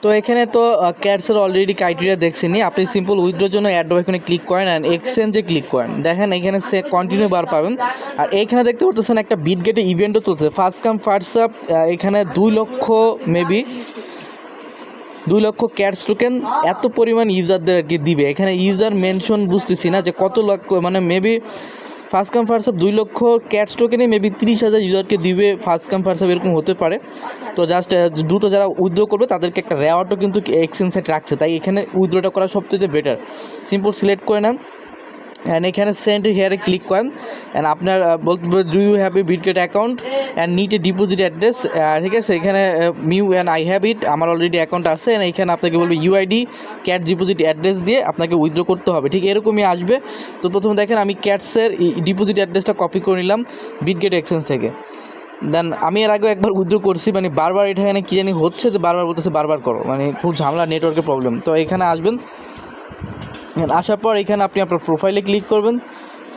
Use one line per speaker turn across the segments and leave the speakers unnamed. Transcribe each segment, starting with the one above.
তো এখানে তো ক্যাটসের অলরেডি ক্রাইটেরিয়া দেখছেনই। আপনি সিম্পল উইথড্রোর জন্য অ্যাড এখানে ক্লিক করেন অ্যান্ড এক্সচেঞ্জে ক্লিক করেন। দেখেন এখানে সে কন্টিনিউ বার পাবেন। আর এইখানে দেখতে পাচ্ছেন একটা বিটগেটে ইভেন্টও চলছে, ফার্স্ট কাম ফার্স্ট সার্ভ। এখানে 2 লক্ষ মেবি 2 লক্ষ ক্যাটস টোকেন এত পরিমাণ ইউজারদের আর কি দিবে। এখানে ইউজার মেনশন বুঝতেছি না যে কত লক্ষ, মানে maybe first come first serve 2 lakh cats টোকেনে maybe 30,000 ইউজারকে দিবে ফার্স্ট কাম ফার্স্ট সার্ভ, এরকম হতে পারে। তো জাস্ট দ্রুত যারা উইথড্র করবে তাদেরকে একটা রেওয়ার্ডও কিন্তু এক্সচেঞ্জ সাইট রাখছে, তাই এখানে উইথড্রটা করা সবচেয়ে বেটার। সিম্পল সিলেক্ট করে নেন অ্যান্ড এখানে সেন্ড হেয়ারে ক্লিক করেন অ্যান্ড আপনার বলতে do you have a Bitget account and need a deposit address, ঠিক আছে। এখানে মিউ অ্যান্ড আই হ্যাভ ইট, আমার অলরেডি অ্যাকাউন্ট আছে। অ্যান্ড এখানে আপনাকে বলবে ইউআইডি ক্যাট ডিপোজিট অ্যাড্রেস দিয়ে আপনাকে উইথড্র করতে হবে, ঠিক এরকমই আসবে। তো প্রথমে দেখেন আমি ক্যাটসের ডিপোজিট অ্যাড্রেসটা কপি করে নিলাম বিটগেট এক্সচেঞ্জ থেকে। দেন আমি এর আগে একবার উইথড্র করছি, মানে বারবার এখানে কী জানি হচ্ছে, তো বারবার বলতেছে বারবার করো, মানে খুব ঝামেলা, নেটওয়ার্কের প্রবলেম। তো এখানে আসবেন, আসার পর এখানে আপনি আপনার প্রোফাইলে ক্লিক করবেন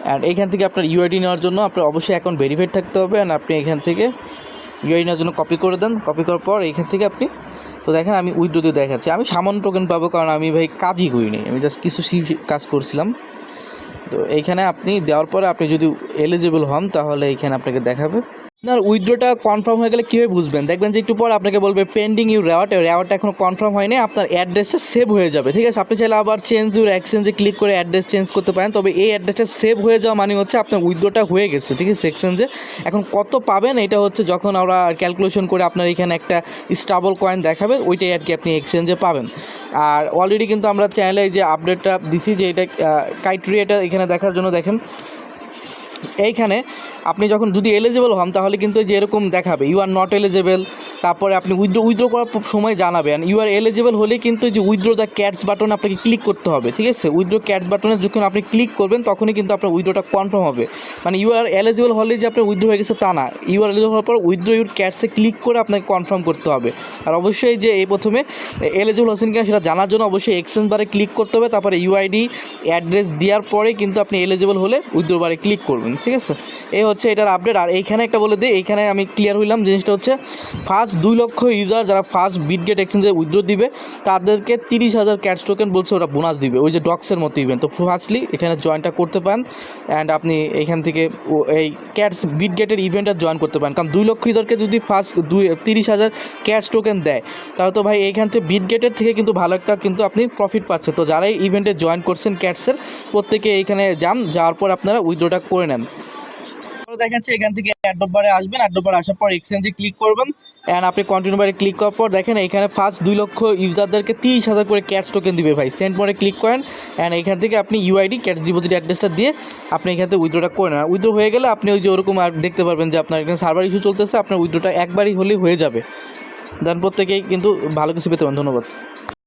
অ্যান্ড এখান থেকে আপনার ইউআইডি নেওয়ার জন্য আপনার অবশ্যই অ্যাকাউন্ট ভেরিফাইড থাকতে হবে। অ্যান্ড আপনি এখান থেকে ইউআইডি নেওয়ার জন্য কপি করে দেন। কপি করার পর এখান থেকে আপনি, তো দেখেন আমি উইথড্র দিয়ে দেখাচ্ছি, আমি সামান্য টোকেন পাবো কারণ আমি ভাই কাজই করিনি, আমি জাস্ট কিছু কাজ করছিলাম। তো এইখানে আপনি দেওয়ার পরে আপনি যদি এলিজিবল হন তাহলে এইখানে আপনাকে দেখাবে। আপনার উইথড্রটা কনফার্ম হয়ে গেলে কীভাবে বুঝবেন, দেখবেন যে একটু পর আপনাকে বলবে পেন্ডিং ইউর রেওয়ার্ডটা এখনও কনফার্ম হয়নি, আপনার অ্যাড্রেসটা সেভ হয়ে যাবে, ঠিক আছে। আপনি চাইলে আবার চেঞ্জ ইউর এক্সচেঞ্জে ক্লিক করে অ্যাড্রেস চেঞ্জ করতে পারেন, তবে এই অ্যাড্রেসটা সেভ হয়ে যাওয়া মানে হচ্ছে আপনার উইথড্রটা হয়ে গেছে, ঠিক আছে, এক্সচেঞ্জে। এখন কত পাবেন এটা হচ্ছে যখন আমরা ক্যালকুলেশন করে আপনার এখানে একটা স্টেবল কয়েন দেখাবে, ওইটাই আর কি আপনি এক্সচেঞ্জে পাবেন। আর অলরেডি কিন্তু আমরা চ্যানেলে যে আপডেটটা দিছি যে এটা ক্রাইটেরিয়াটা এখানে দেখার জন্য দেখেন এইখানে আপনি যখন যদি এলিজিবল হন তাহলে কিন্তু যে এরকম দেখাবে ইউ আর নট এলিজিবল, তারপরে আপনি উইথড্র করার সময় জানাবেন ইউ আর এলিজিবল হলে কিন্তু যে উইথড্র দ্য ক্যাটস বাটন আপনাকে ক্লিক করতে হবে, ঠিক আছে। উইথড্র ক্যাটস বাটনে যখন আপনি ক্লিক করবেন তখনই কিন্তু আপনার উইথড্রটা কনফার্ম হবে। মানে ইউ আর এলিজিবল হলে যে আপনার উইথড্র হয়ে গেছে তা না, ইউ আর এলিজিবল হওয়ার পর উইথড্র ইউর ক্যাটসে ক্লিক করে আপনাকে কনফার্ম করতে হবে। আর অবশ্যই যে এই প্রথমে এলিজিবল হচ্ছেন কিনা সেটা জানার জন্য অবশ্যই এক্সচেঞ্জ বারে ক্লিক করতে হবে, তারপরে ইউআইডি অ্যাড্রেস দেওয়ার পরে কিন্তু আপনি এলিজিবল হলে উইথড্র বারে ক্লিক করবেন, ঠিক আছে। এই হচ্ছে এটার আপডেট। আর এইখানে একটা বলে দিই, এইখানে আমি ক্লিয়ার হইলাম, জিনিসটা হচ্ছে ফার্স্ট 2 লক্ষ ইউজার যারা ফার্স্ট বিটগেট এক্সচেঞ্জে উইথড্র দিবে তাদেরকে 30,000 ক্যাটস টোকেন বলছে ওরা বোনাস দিবে, ওই যে ডক্সের মতো ইভেন্ট। তো ফার্স্টলি এখানে জয়েনটা করতে পারেন অ্যান্ড আপনি এখান থেকে এই ক্যাটস বিটগেটের ইভেন্টটা জয়েন করতে পারেন, কারণ 2 লক্ষ ইউজারকে যদি ফার্স্ট 30,000 ক্যাটস টোকেন দেয় তাহলে তো ভাই এইখান থেকে বিটগেটের থেকে কিন্তু ভালো একটা কিন্তু আপনি প্রফিট পাচ্ছেন। তো যারাই ইভেন্টে জয়েন করছেন ক্যাটসের, প্রত্যেকে এইখানে যাওয়ার পর আপনারা উইথড্রটা করে নেন। দেখাচ্ছে এখান থেকে অ্যাড্রপ বারে আসবেন, অ্যাড্রপ বারে আসার পর এক্সচেঞ্জে ক্লিক করবেন অ্যান্ড আপনি কন্টিনিউ বারে ক্লিক করার পর দেখেন এখানে ফার্স্ট 2 লক্ষ ইউজারদেরকে 30,000 করে ক্যাটস টোকেন দিবে ভাই। সেন্ড মোডে ক্লিক করেন অ্যান্ড এখান থেকে আপনি ইউআইডি ক্যাটস ডিপোজিট অ্যাড্রেসটা দিয়ে আপনি এখান থেকে উইথড্রটা করে নেন। উইথড্র হয়ে গেলে আপনি ওই যে ওরকম আর দেখতে পারবেন যে আপনার এখানে সার্ভার ইস্যু চলতেছে, আপনার উইথড্রটা একবারই হলেই হয়ে যাবে। দেন প্রত্যেকেই কিন্তু ভালো কিছু পেতে পারেন। ধন্যবাদ।